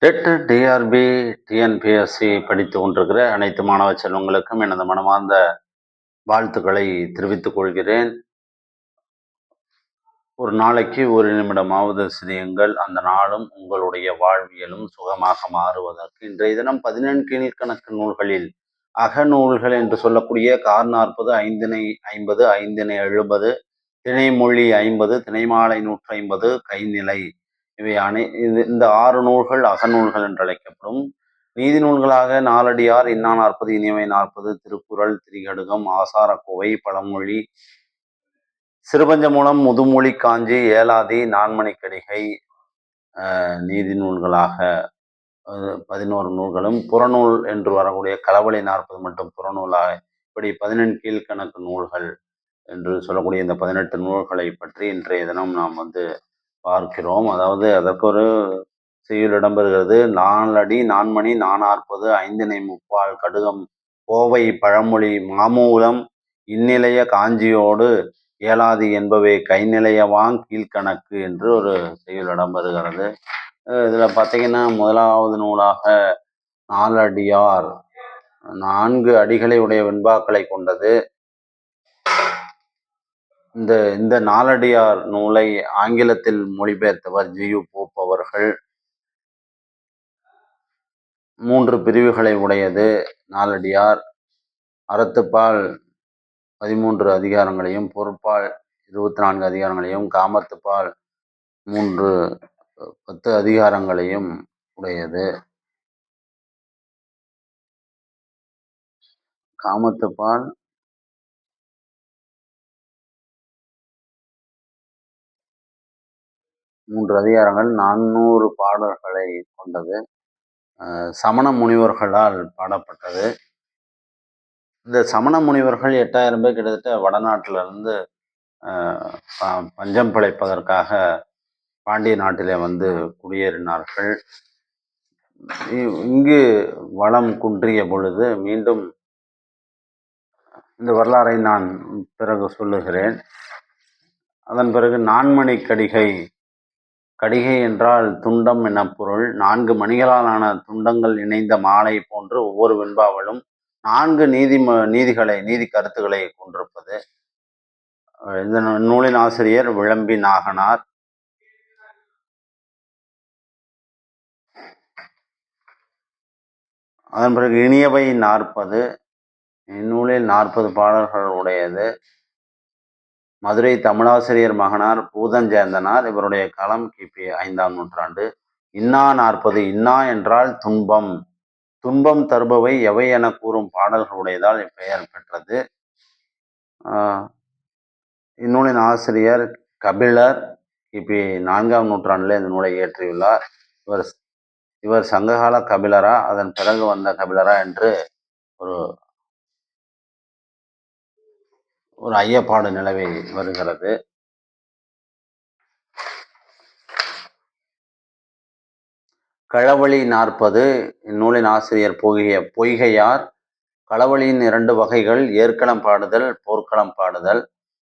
Dead, TRP, TNPSC படித்துக் கொண்டிருக்கிற அனைத்து மாணவ செல்வங்களுக்கும் எனது மனமார்ந்த வாழ்த்துக்களை தெரிவித்துக் கொள்கிறேன். ஒரு நாளைக்கு ஒரு நிமிடமாவது சிரியுங்கள். அந்த நாளும் உங்களுடைய வாழ்வியலும் சுகமாக மாறுவதற்கு. இன்றைய தினம் 17 கீழ்கணக்கு நூல்களில் அகநூல்கள் என்று சொல்லக்கூடிய கார் 40, ஐந்திணை 50, ஐந்திணை 70, திணைமொழி 50, திணைமாலை 150, கைநிலை இவை இந்த 6 நூல்கள் அகநூல்கள் என்று அழைக்கப்படும். நீதி நூல்களாக நாலடியார், இன்னா 40, இனியவை 40, திருக்குறள், திரிகடுகம், ஆசாரக்கோவை, பழமொழி, சிறுபஞ்சமூலம், முதுமொழி, காஞ்சி, ஏலாதி, நான்மணிக்கடிகை நீதி நூல்களாக 11 நூல்களும், புறநூல் என்று வரக்கூடிய களவழி 40 மட்டும் புறநூலாக, இப்படி 17 கீழ்கணக்கு நூல்கள் என்று சொல்லக்கூடிய இந்த 18 நூல்களை பற்றி இன்றைய தினம் நாம் பார்க்கிறோம். அதாவது அதற்கு ஒரு செய்யுள் இடம்பெறுகிறது. நாலடி, நான்மணி, நானாற்பது, ஐந்திணை, முப்பால், கடுகம், கோவை, பழமொழி, மாமூலம், இந்நிலைய காஞ்சியோடு ஏலாதி என்பவை கைநிலையவாங் கீழ்கணக்கு என்று ஒரு செய்யுள் இடம்பெறுகிறது. இதில் பார்த்தீங்கன்னா முதலாவது நூலாக நாலடியார் 4 அடிகளை உடைய வெண்பாக்களை கொண்டது. இந்த நாலடியார் நூலை ஆங்கிலத்தில் மொழிபெயர்த்தவர் ஜியு போப் அவர்கள். 3 பிரிவுகளை உடையது நாலடியார். அறத்துப்பால் 13 அதிகாரங்களையும், பொருட்பால் 24 அதிகாரங்களையும், காமத்துப்பால் 10 அதிகாரங்களையும் உடையது. காமத்துப்பால் 3 அதிகாரங்கள், 400 பாடல்களை கொண்டது. சமண முனிவர்களால் பாடப்பட்டது. இந்த சமண முனிவர்கள் 8000 பேர் கிட்டத்தட்ட வடநாட்டிலிருந்து பஞ்சம் பிழைப்பதற்காக பாண்டிய நாட்டிலே குடியேறினார்கள். இங்கு வளம் குன்றிய பொழுது மீண்டும் இந்த வரலாறை நான் பிறகு சொல்லுகிறேன். அதன் பிறகு நான்மணிக்கடிகை, கடிகை என்றால் துண்டம் என பொருள். 4 மணிகளால் ஆன துண்டங்கள் இணைந்த மாலை போன்று ஒவ்வொரு வெண்பாவிலும் 4 நீதி கருத்துக்களை கொண்டிருப்பது. இந்த நூலின் ஆசிரியர் விளம்பி நாகனார். அதன் பிறகு இனியவை 40, இந்நூலில் 40 பாடல்கள் உடையது. மதுரை தமிழாசிரியர் மகனார் பூதஞ்சேந்தனார். இவருடைய காலம் கிபி 5ஆம் நூற்றாண்டு. இன்னா 40, இன்னா என்றால் துன்பம், துன்பம் தருபவை எவை என கூறும் பாடல்கள் உடையதால் இப்பெயர் பெற்றது. இந்நூலின் ஆசிரியர் கபிலர். கிபி 4ஆம் நூற்றாண்டில் இந்த நூலை இயற்றியுள்ளார். இவர் சங்ககால கபிலரா, அதன் பிறகு வந்த கபிலரா என்று ஒரு ஐயப்பாடு நிலவி வருகிறது. களவழி 40, இந்நூலின் ஆசிரியர் பொய்கையார். களவழியின் 2 வகைகள், ஏற்களம் பாடுதல், போர்க்களம் பாடுதல்.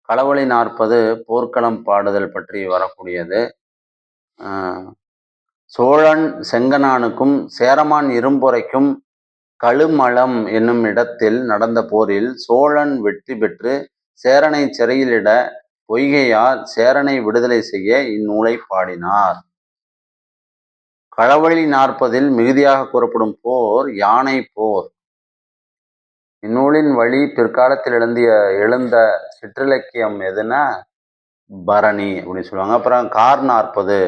களவழி 40 போர்க்களம் பாடுதல் பற்றி வரக்கூடியது. சோழன் செங்கனானுக்கும் சேரமான் இரும்பொறைக்கும் கழுமலம் என்னும் இடத்தில் நடந்த போரில் சோழன் வெற்றி பெற்று சேரனை சிறையிலிட பொய்கையார் சேரனை விடுதலை செய்ய இந்நூலை பாடினார். களவழி 40 மிகுதியாக கூறப்படும் போர் யானை போர். இந்நூலின் வழி பிற்காலத்தில் எழுந்த சிற்றிலக்கியம் எதுனா பரணி அப்படின்னு சொல்லுவாங்க. அப்புறம் கார் 40,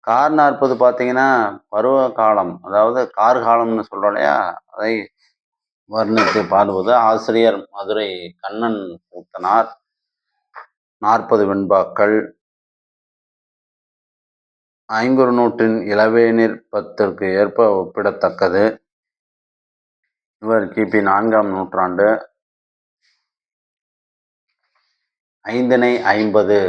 கார் 40 பார்த்தீங்கன்னா பருவ காலம், அதாவது கார்காலம்னு சொல்கிறோம் இல்லையா, அதை வர்ணித்து பாடுவது. ஆசிரியர் மதுரை கண்ணன் கூத்தனார். 40 வெண்பாக்கள். ஐங்குறுநூற்றின் இளவேனிற் பத்திற்கு ஏற்ப ஒப்பிடத்தக்கது. இவர் கிபி 4ஆம் நூற்றாண்டு. ஐந்திணை 50,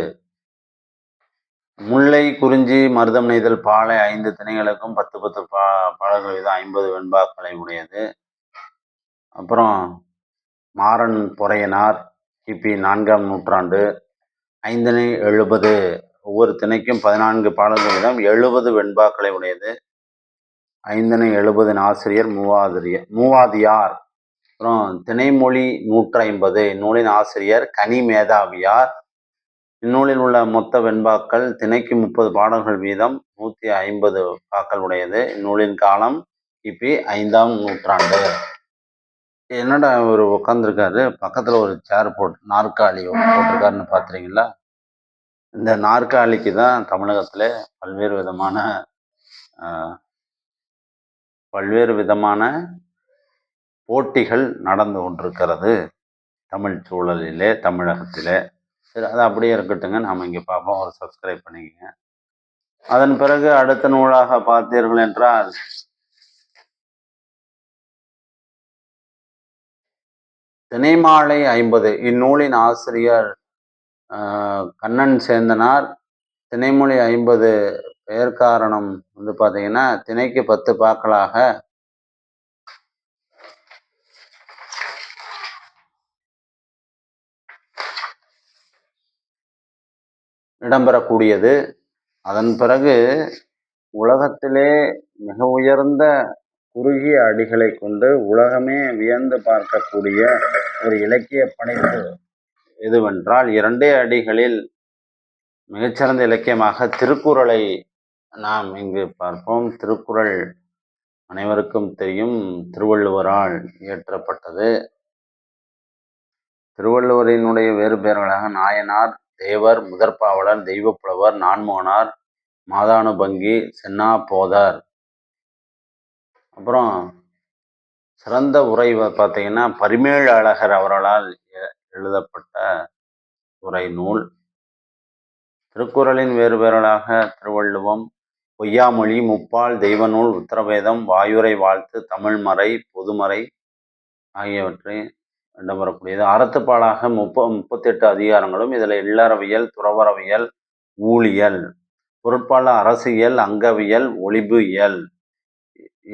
முல்லை, குறிஞ்சி, மருதம் நெய்தல், பாலை 5 திணைகளுக்கும் 10 பாடல்கள் வீதம் 50 வெண்பாக்களை உடையது. அப்புறம் மாறன் பொறையனார். கிபி 4ஆம் நூற்றாண்டு. ஐந்திணை 70, ஒவ்வொரு திணைக்கும் 14 பாடல்கள் வீதம் 70 வெண்பாக்களை உடையது. ஐந்தனை 70 ஆசிரியர் மூவாதியார். அப்புறம் திணைமொழி 150 இந்நூலின் ஆசிரியர் கனி மேதாவியார். இந்நூலில் உள்ள மொத்த வெண்பாக்கள் திணைக்கு 30 பாடல்கள் வீதம் 150 பாக்கள் உடையது. இந்நூலின் காலம் கிபி 5ஆம் நூற்றாண்டு. என்னடா அவர் உட்காந்துருக்காரு, பக்கத்துல ஒரு சேர் நாற்காலி போட்டிருக்காருன்னு பாத்துறீங்களா? இந்த நாற்காலிக்கு தான் தமிழகத்துல பல்வேறு விதமான போட்டிகள் நடந்து கொண்டிருக்கிறது தமிழ் சூழலிலே, தமிழகத்திலே. சரி, அது அப்படியே இருக்கட்டுங்க. நாம் இங்கே பார்ப்போம். ஒரு சப்ஸ்கிரைப் பண்ணிக்கங்க. அதன் பிறகு அடுத்த நூலாக பார்த்தீர்கள் என்றால் திணைமாலை 50. இந்நூலின் ஆசிரியர் கண்ணன் சேந்தனார். திணைமொழி 50 பெயர் காரணம் வந்து பார்த்தீங்கன்னா, திணைக்கு 10 பாக்களாக இடம்பெறக்கூடியது. அதன் பிறகு உலகத்திலே மிக உயர்ந்த குறுகிய அடிகளை கொண்டு உலகமே வியந்து பார்க்கக்கூடிய ஒரு இலக்கிய படைப்பு எதுவென்றால், 2 அடிகளில் மிகச்சிறந்த இலக்கியமாக திருக்குறளை நாம் இங்கு பார்ப்போம். திருக்குறள் அனைவருக்கும் தெரியும், திருவள்ளுவரால் இயற்றப்பட்டது. திருவள்ளுவரினுடைய வேறு பெயர்களாக நாயனார், தேவர், முதற்பாவலர், தெய்வப்புலவர், நான்முகனார், மாதானுபங்கி, சென்னா போதர். அப்புறம் சிறந்த உரை பார்த்தீங்கன்னா பரிமேழு அழகர் அவர்களால் எழுதப்பட்ட உரை நூல். திருக்குறளின் வேறு பெயர்களாக திருவள்ளுவம், பொய்யாமொழி, முப்பால், தெய்வநூல், உத்தரவேதம், வாயுரை வாழ்த்து, தமிழ்மறை, பொதுமறை ஆகியவற்றை இடம்பெறக்கூடியது. அறத்துப்பாலாக 38 அதிகாரங்களும் இதில் இல்லறவியல், துறவரவியல், ஊழியல், பொருட்பால அரசியல், அங்கவியல், ஒளிபு இயல்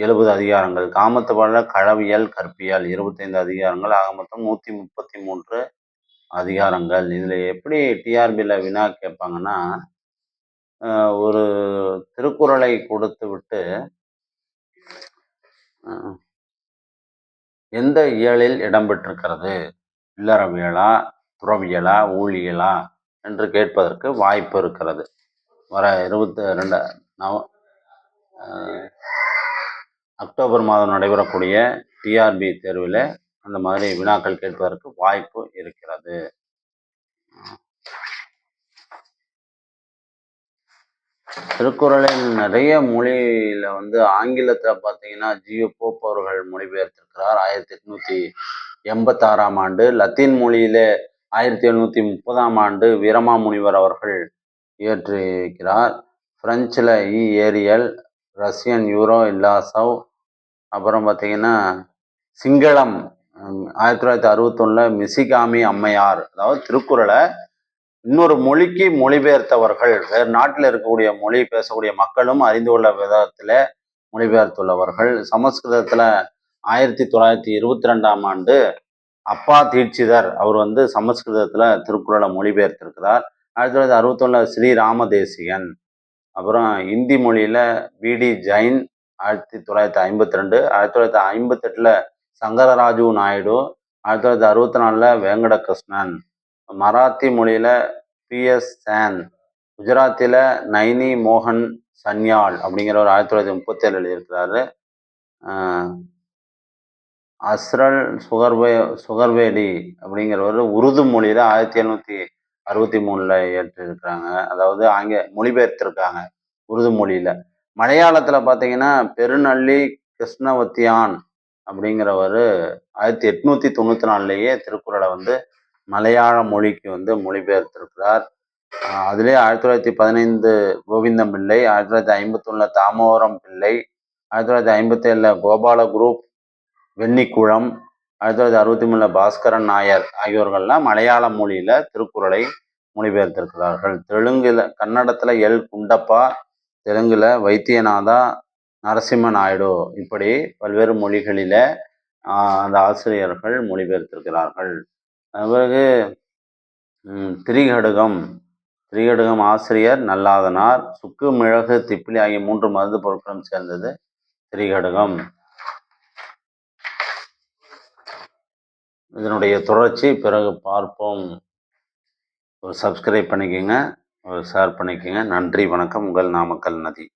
70 அதிகாரங்கள், காமத்துப்பால களவியல், கற்பியல் 25 அதிகாரங்கள், ஆக மொத்தம் 133 அதிகாரங்கள். இதில் எப்படி டிஆர்பியில் வினா கேட்பாங்கன்னா, ஒரு திருக்குறளை கொடுத்து விட்டு எந்த இயலில் இடம்பெற்றிருக்கிறது, இல்லறவியலா, துறவியலா, ஊழியலா என்று கேட்பதற்கு வாய்ப்பு இருக்கிறது. வர 22 அக்டோபர் மாதம் நடைபெறக்கூடிய டிஆர்பி தேர்வில் அந்த மாதிரி வினாக்கள் கேட்பதற்கு வாய்ப்பு இருக்கிறது. திருக்குறளில் நிறைய மொழியில வந்து ஆங்கிலத்தில் பார்த்தீங்கன்னா ஜியோ போப் அவர்கள் மொழிபெயர்த்திருக்கிறார் 1886ஆம் ஆண்டு. லத்தீன் மொழியிலே 1730ஆம் ஆண்டு வீரமாமுனிவர் அவர்கள் இயற்றியிருக்கிறார். பிரெஞ்சில் ஏரியல், ரஷ்யன் யூரோ இல்லாசவ், அப்புறம் பார்த்தீங்கன்னா சிங்களம் 1961 மிசிகாமி அம்மையார். அதாவது திருக்குறளை இன்னொரு மொழிக்கு மொழிபெயர்த்தவர்கள், வேறு நாட்டில் இருக்கக்கூடிய மொழி பேசக்கூடிய மக்களும் அறிந்து கொள்ள விதத்தில் மொழிபெயர்த்துள்ளவர்கள். சமஸ்கிருதத்தில் 1922ஆம் ஆண்டு அப்பா தீட்சிதர் அவர் வந்து சமஸ்கிருதத்தில் திருக்குறளை மொழிபெயர்த்திருக்கிறார். 1961 ஸ்ரீராமதேசிகன். அப்புறம் இந்தி மொழியில் பிடி ஜெயின் 1952, 1958 சங்கரராஜு நாயுடு, 1964 வேங்கடகிருஷ்ணன். மராத்தி மொழியில் பிஎஸ் சேன், குஜராத்தில் நைனி மோகன் சன்யால் அப்படிங்கிறவர் 1937 எழுதியிருக்கிறாரு. அஸ்ரல் சுகர்வேடி அப்படிங்கிறவர் உருது மொழியில் 1763 ஏற்றிருக்கிறாங்க. அதாவது மொழிபெயர்த்திருக்காங்க உருது மொழியில். மலையாளத்தில் பார்த்தீங்கன்னா பெருநள்ளி கிருஷ்ணவத்தியான் அப்படிங்கிறவர் 1894 திருக்குறளை வந்து மலையாள மொழிக்கு வந்து மொழிபெயர்த்திருக்கிறார். அதிலே 1915 கோவிந்தம் பிள்ளை, 1951 தாமோரம் பிள்ளை, 1957 கோபால குரூப் வெண்ணிக்குளம், 1963 பாஸ்கரன் நாயர் ஆகியோர்கள்லாம் மலையாள மொழியில் திருக்குறளை மொழிபெயர்த்திருக்கிறார்கள். கன்னடத்தில் எல் குண்டப்பா, தெலுங்கில் வைத்தியநாதா நரசிம்ம நாயுடு, இப்படி பல்வேறு மொழிகளில் அந்த ஆசிரியர்கள் மொழிபெயர்த்திருக்கிறார்கள். பிறகு திரிகடுகம் ஆசிரியர் நல்லாதனார். சுக்கு, மிளகு, திப்பிலி ஆகிய 3 மருந்து பொருட்களும் சேர்ந்தது. திரிகடுகம். இதனுடைய தொடர்ச்சி பிறகு பார்ப்போம். சப்ஸ்கிரைப் பண்ணிக்கோங்க, ஷேர் பண்ணிக்கோங்க. நன்றி, வணக்கம். உங்கள் நாமக்கல் நதி.